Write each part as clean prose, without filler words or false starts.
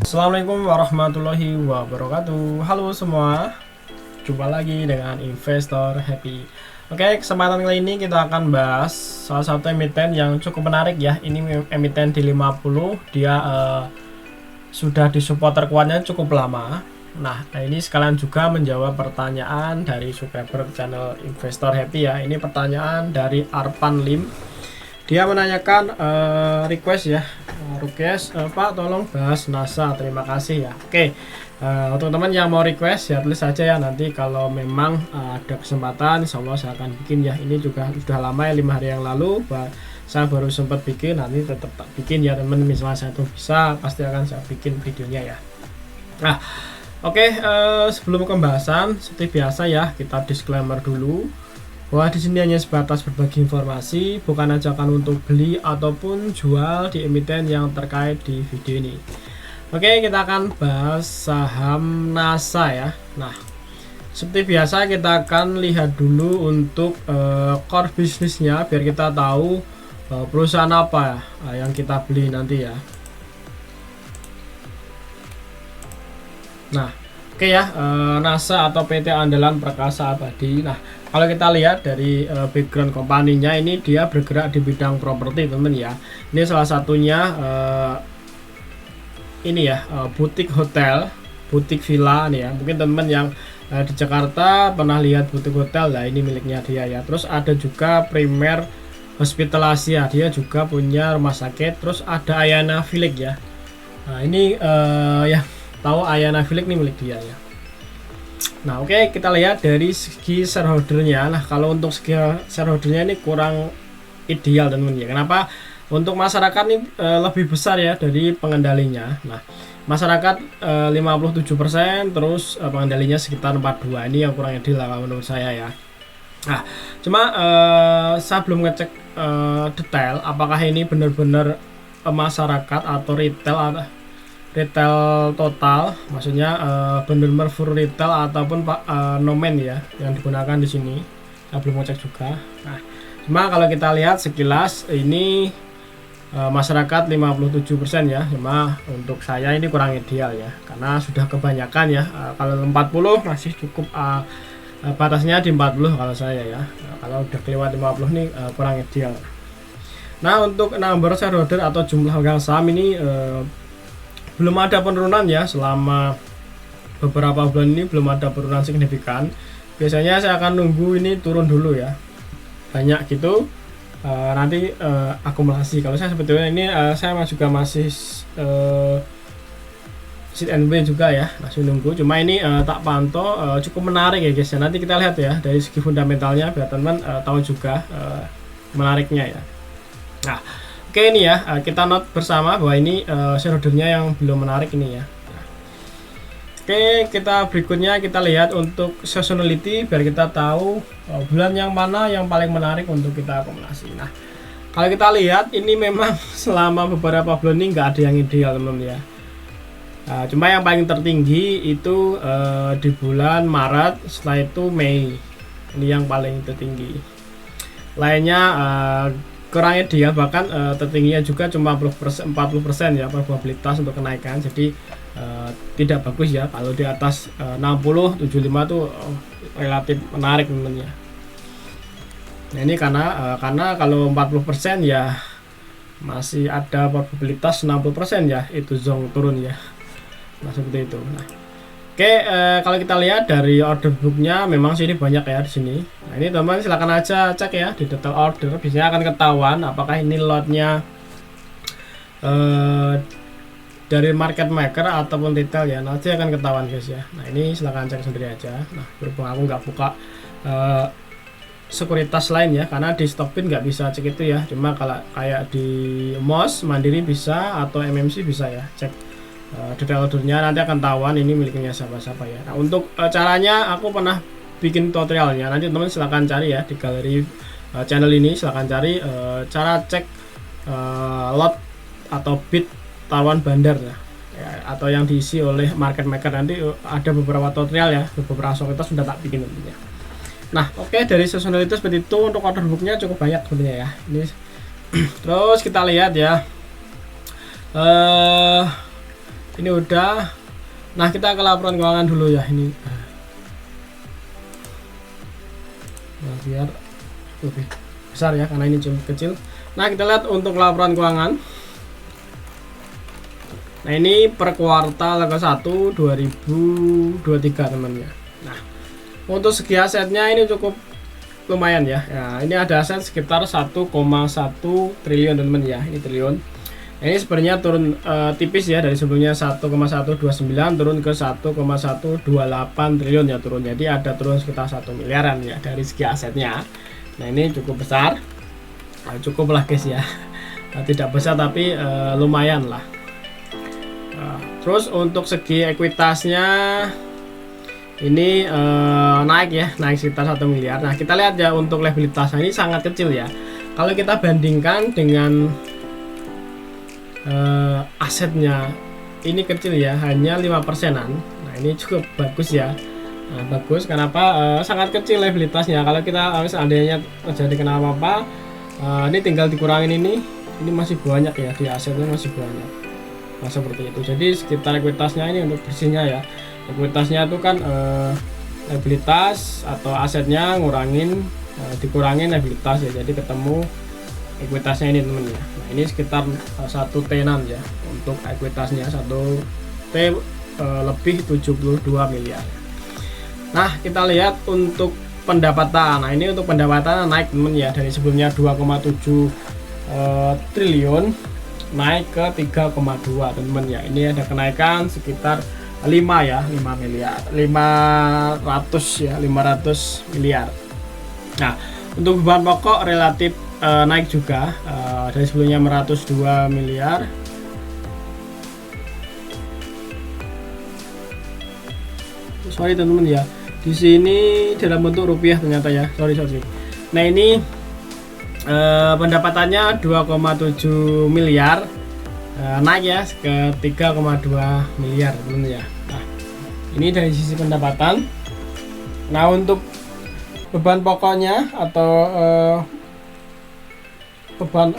Assalamualaikum warahmatullahi wabarakatuh. Halo semua, jumpa lagi dengan Investor Happy. Oke, kesempatan kali ini kita akan bahas salah satu emiten yang cukup menarik ya. Ini emiten di 50, dia sudah disupport terkuatnya cukup lama. Nah, ini sekalian juga menjawab pertanyaan dari subscriber channel Investor Happy ya. Ini pertanyaan dari Arpan Lim. Dia menanyakan request ya, Pak tolong bahas NASA, terima kasih ya. Oke, untuk teman yang mau request ya tulis saja ya, nanti kalau memang ada kesempatan insya Allah saya akan bikin ya. Ini juga sudah lama ya, 5 hari yang lalu saya baru sempat bikin, nanti tetap tak bikin ya teman. Misalnya saya tuh bisa, pasti akan saya bikin videonya ya. Nah, oke, sebelum pembahasan seperti biasa ya, kita disclaimer dulu bahwa di sini hanya sebatas berbagi informasi, bukan ajakan untuk beli ataupun jual di emiten yang terkait di video ini. Oke, kita akan bahas saham NASA ya. Nah, seperti biasa kita akan lihat dulu untuk core bisnisnya biar kita tahu perusahaan apa yang kita beli nanti ya. Nah, oke ya, NASA atau PT Andalan Perkasa Abadi. Nah, kalau kita lihat dari background kompaninya, ini dia bergerak di bidang properti teman ya. Ini salah satunya ini ya, butik hotel, butik villa nih ya. Mungkin teman yang di Jakarta pernah lihat butik hotel lah, ini miliknya dia ya. Terus ada juga Primer Hospital Asia, dia juga punya rumah sakit. Terus ada Ayana Village ya. Nah, ini ya tahu Ayana Village ini milik dia ya. Nah, oke, kita lihat dari segi shareholdernya. Nah, kalau untuk segi shareholdernya ini kurang ideal teman-teman ya. Kenapa? Untuk masyarakat ini lebih besar ya dari pengendalinya. Nah, masyarakat 57%, terus pengendalinya sekitar 42. Ini yang kurang ideal lah menurut saya ya. Nah, cuma saya belum ngecek detail apakah ini benar-benar masyarakat atau retail total, maksudnya benar-benar full retail ataupun nomen ya yang digunakan di sini. Saya belum ngecek juga. Nah, cuma kalau kita lihat sekilas ini masyarakat 57% ya. Cuma untuk saya ini kurang ideal ya, karena sudah kebanyakan ya. Kalau 40 masih cukup, batasnya di 40 kalau saya ya. Kalau udah kelewat 50 ini kurang ideal. Nah, untuk number shareholder atau jumlah pemegang saham ini belum ada penurunan ya, selama beberapa bulan ini belum ada penurunan signifikan. Biasanya saya akan nunggu ini turun dulu ya, banyak gitu, nanti akumulasi. Kalau saya sebetulnya ini saya juga masih sit and wait juga ya, masih nunggu. Cuma ini tak pantau, cukup menarik ya guys ya. Nanti kita lihat ya dari segi fundamentalnya biar teman tahu juga menariknya ya. Nah, oke, ini ya, kita note bersama bahwa ini shareholdernya yang belum menarik ini ya. Oke, kita berikutnya kita lihat untuk seasonality biar kita tahu bulan yang mana yang paling menarik untuk kita akumulasi. Nah, kalau kita lihat ini memang selama beberapa bulan ini nggak ada yang ideal teman-teman ya. Cuma yang paling tertinggi itu di bulan Maret, setelah itu Mei. Ini yang paling tertinggi. Lainnya kurang ideal, bahkan tertingginya juga cuma 40% ya probabilitas untuk kenaikan. Jadi tidak bagus ya. Kalau di atas 60 75 tuh relatif menarik teman-teman ya. Nah, ini karena kalau 40% ya masih ada probabilitas 60% ya itu zong turun ya. Nah, seperti itu. Nah, oke, kalau kita lihat dari order booknya memang sini banyak ya di sini. Nah, ini teman silakan aja cek ya di detail order, biasanya akan ketahuan apakah ini lotnya dari market maker ataupun retail ya, nanti akan ketahuan guys ya. Nah, ini silakan cek sendiri aja. Nah, berhubung aku nggak buka sekuritas lain ya, karena di Stockbit nggak bisa cek itu ya. Cuma kalau kayak di MOS Mandiri bisa atau MMC bisa ya, cek detail ordernya, nanti akan tahuan ini miliknya siapa-siapa ya. Nah, untuk caranya aku pernah bikin tutorialnya, nanti teman silahkan cari ya di galeri channel ini, silahkan cari cara cek lot atau bid taruhan bandar ya, atau yang diisi oleh market maker. Nanti ada beberapa tutorial ya, beberapa sekuritas sudah tak bikin nantinya. Nah, oke, dari seasonality seperti itu. Untuk order booknya cukup banyak sebenarnya ya. Ini Terus kita lihat ya, ini udah. Nah, kita ke laporan keuangan dulu ya ini. Nah, biar lebih besar ya, karena ini cuma kecil. Nah, kita lihat untuk laporan keuangan. Nah, ini per kuartal ke-1 2023 teman ya. Nah, untuk segi asetnya ini cukup lumayan ya. Nah, ini ada aset sekitar 1,1 triliun teman ya. Ini triliun. Nah, ini sebenarnya turun tipis ya, dari sebelumnya 1,129 turun ke 1,128 triliun ya turun. Jadi ada turun sekitar 1 miliaran ya dari segi asetnya. Nah, ini cukup besar. Nah, cukup lah guys ya. Nah, tidak besar tapi lumayan lah. Terus untuk segi ekuitasnya ini naik ya, naik sekitar 1 miliar. Nah, kita lihat ya untuk liabilitasnya ini sangat kecil ya. Kalau kita bandingkan dengan asetnya, ini kecil ya, hanya 5%an. Nah, ini cukup bagus ya. Nah, bagus kenapa? Sangat kecil liabilitasnya. Kalau kita seandainya terjadi kena apa-apa, ini tinggal dikurangin ini masih banyak ya, di asetnya masih banyak. Nah, seperti itu. Jadi sekitar ekuitasnya ini untuk bersihnya ya. Ekuitasnya itu kan liabilitas atau asetnya dikurangin liabilitas ya. Jadi ketemu ekuitasnya ini teman ya. Nah, ini sekitar 1 T-an ya untuk ekuitasnya, 1 T lebih 72 miliar. Nah, kita lihat untuk pendapatan. Nah, ini untuk pendapatan naik teman ya, dari sebelumnya 2,7 triliun naik ke 3,2 teman-teman ya. Ini ada kenaikan sekitar 5 ya, 5 miliar, 500 miliar. Nah, untuk beban pokok relatif naik juga, dari sebelumnya 102 miliar sorry teman-teman ya, di sini dalam bentuk rupiah ternyata ya, sorry. Nah, ini pendapatannya 2,7 miliar, naik ya ke 3,2 miliar teman ya. Nah, ini dari sisi pendapatan. Nah, untuk beban pokoknya atau beban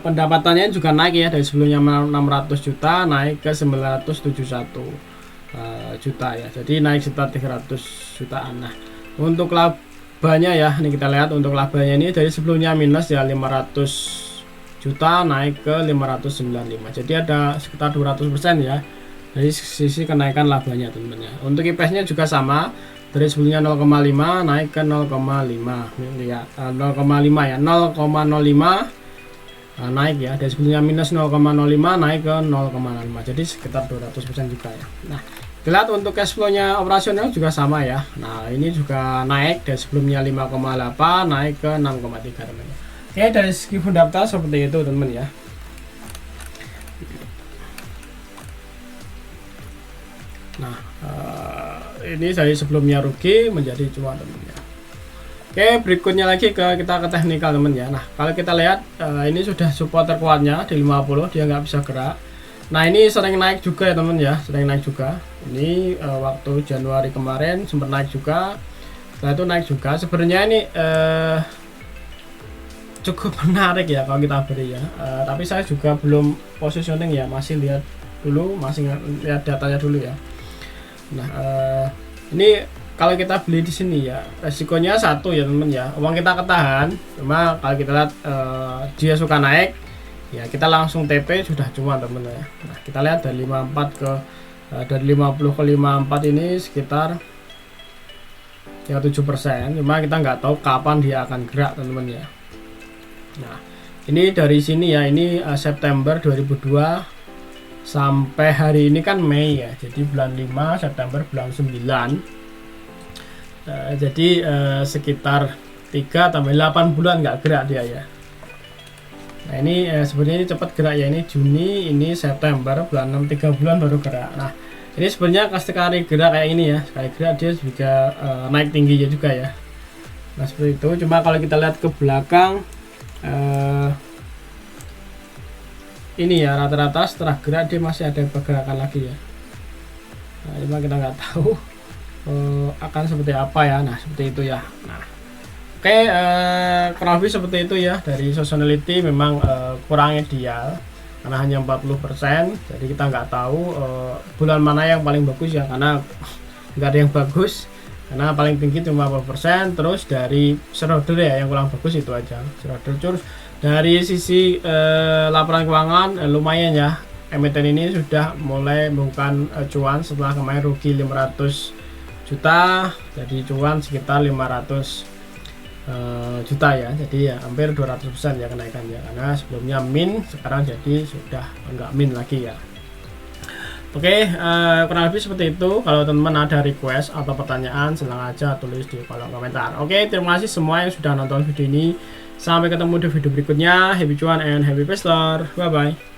pendapatannya juga naik ya, dari sebelumnya 600 juta naik ke 971 juta ya. Jadi naik sekitar 300 jutaan. Nah, untuk labanya ya, ini kita lihat untuk labanya ini dari sebelumnya minus ya 500 juta naik ke 595. Jadi ada sekitar 200% ya dari sisi kenaikan labanya teman-teman ya. Untuk IPS-nya juga sama, dari sebelumnya 0,5 naik ke 0,5 miliar, 0,5 ya, 0,05 naik ya, dari sebelumnya minus 0,05 naik ke 0,5. Jadi sekitar 200% juga ya. Nah, lihat untuk cash flow-nya operasional juga sama ya. Nah, ini juga naik dari sebelumnya 5,8 naik ke 6,3 teman-teman. Oke, dari segi fundamental seperti itu teman-teman ya. Nah, ini dari sebelumnya rugi menjadi cuan teman ya. Oke, berikutnya lagi kita ke teknikal teman ya. Nah, kalau kita lihat ini sudah support terkuatnya di 50, dia nggak bisa gerak. Nah, ini sering naik juga ya teman ya, sering naik juga. Ini waktu Januari kemarin sempat naik juga, setelah itu naik juga. Sebenarnya ini cukup menarik ya kalau kita beri ya, tapi saya juga belum positioning ya, masih lihat dulu, masih lihat datanya dulu ya. Nah, ini kalau kita beli di sini ya, resikonya satu ya teman ya, uang kita ketahan. Cuma kalau kita lihat dia suka naik ya, kita langsung TP sudah cuan teman ya. Nah, kita lihat dari 54 ke dari 50 ke 54 ini sekitar ya 7%. Cuma kita nggak tahu kapan dia akan gerak teman-teman ya. Nah, ini dari sini ya, ini September 2002 sampai hari ini kan Mei ya, jadi bulan 5 September bulan 9, jadi sekitar 3 tambah 8 bulan nggak gerak dia ya. Nah, ini sebenarnya ini cepat gerak ya, ini Juni, ini September bulan 6, 3 bulan baru gerak. Nah, ini sebenarnya sekali gerak kayak ini ya, sekali gerak dia juga naik tinggi juga ya. Nah, seperti itu. Cuma kalau kita lihat ke belakang, ini ya rata-rata setelah gerak dia masih ada pergerakan lagi ya. Nah, cuma kita nggak tahu akan seperti apa ya. Nah, seperti itu ya. Nah, Oke, kurang lebih seperti itu ya. Dari seasonality memang kurang ideal karena hanya 40%, jadi kita nggak tahu bulan mana yang paling bagus ya, karena nggak ada yang bagus, karena paling tinggi cuma 40%. Terus dari shareholder ya yang kurang bagus itu aja shareholder. Terus dari sisi laporan keuangan lumayan ya, emiten ini sudah mulai membukukan cuan setelah kemarin rugi 500 juta, jadi cuan sekitar 500 juta ya, jadi ya hampir 200% ya kenaikannya, karena sebelumnya min, sekarang jadi sudah enggak min lagi ya. Oke, kurang lebih seperti itu. Kalau teman-teman ada request atau pertanyaan, silahkan aja tulis di kolom komentar. Oke, terima kasih semua yang sudah nonton video ini. Sampai ketemu di video berikutnya. Happy cuan and happy investor. Bye bye.